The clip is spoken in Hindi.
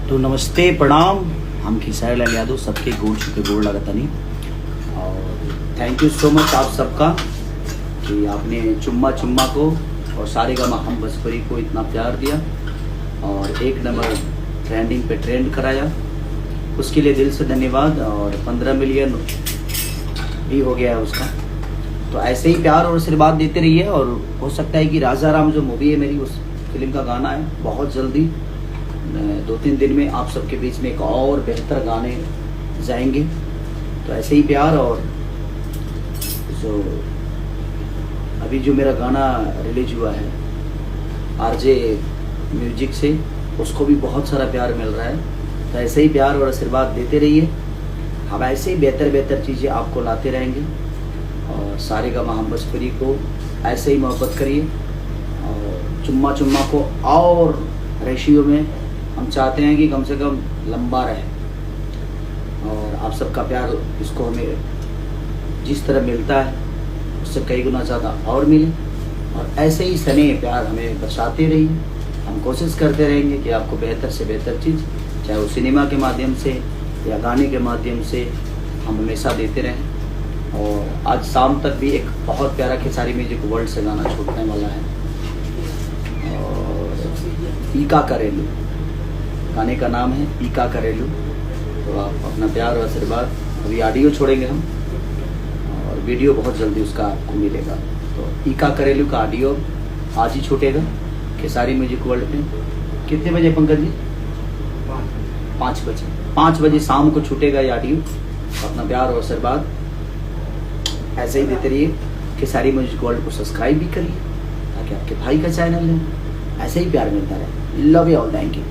तो नमस्ते प्रणाम। हम खेसारी लाल यादव सबके गोड़ छुके गोड़ लगता नहीं। और थैंक यू सो मच आप सबका कि आपने चुम्मा चुम्मा को और सारेगामा हम बसपरी को इतना प्यार दिया और एक नंबर ट्रेंडिंग पे ट्रेंड कराया, उसके लिए दिल से धन्यवाद। और 15 मिलियन भी हो गया है उसका। तो ऐसे ही प्यार और आशीर्वाद देते रहिए। और हो सकता है कि राजा राम जो मूवी है मेरी, उस फिल्म का गाना है, बहुत जल्दी 2-3 दिन में आप सबके बीच में एक और बेहतर गाने जाएंगे। तो ऐसे ही प्यार। और जो अभी जो मेरा गाना रिलीज हुआ है आरजे म्यूजिक से, उसको भी बहुत सारा प्यार मिल रहा है। तो ऐसे ही प्यार और आशीर्वाद देते रहिए। हम ऐसे ही बेहतर चीज़ें आपको लाते रहेंगे। और सारेगामा हम बसपरी को ऐसे ही मोहब्बत करिए। और चुम्मा चुम्मा को और रेशियो में हम चाहते हैं कि कम से कम लंबा रहे। और आप सबका प्यार इसको हमें जिस तरह मिलता है उससे कई गुना ज़्यादा और मिले। और ऐसे ही स्नेह प्यार हमें बरसाते रहिए। हम कोशिश करते रहेंगे कि आपको बेहतर से बेहतर चीज़, चाहे वो सिनेमा के माध्यम से या गाने के माध्यम से, हम हमेशा देते रहें। और आज शाम तक भी एक बहुत प्यारा खेसारी म्यूजिक वर्ल्ड से गाना छूटने वाला है। और ईका करेलू गाने का नाम है, ईका करेलू। तो आप अपना प्यार और आशीर्वाद, अभी ऑडियो छोड़ेंगे हम और वीडियो बहुत जल्दी उसका आपको मिलेगा। तो ईका करेलू का ऑडियो आज ही छूटेगा खेसारी म्यूजिक वर्ल्ड पे। कितने बजे पंकज जी? 5 बजे। 5 बजे शाम को छूटेगा ये ऑडियो। अपना प्यार और आशीर्वाद ऐसे ही देते रहिए। खेसारी म्यूजिक वर्ल्ड को सब्सक्राइब भी करिए ताकि आपके भाई का चैनल है, ऐसे ही प्यार मिलता रहे। Love you all, thank you.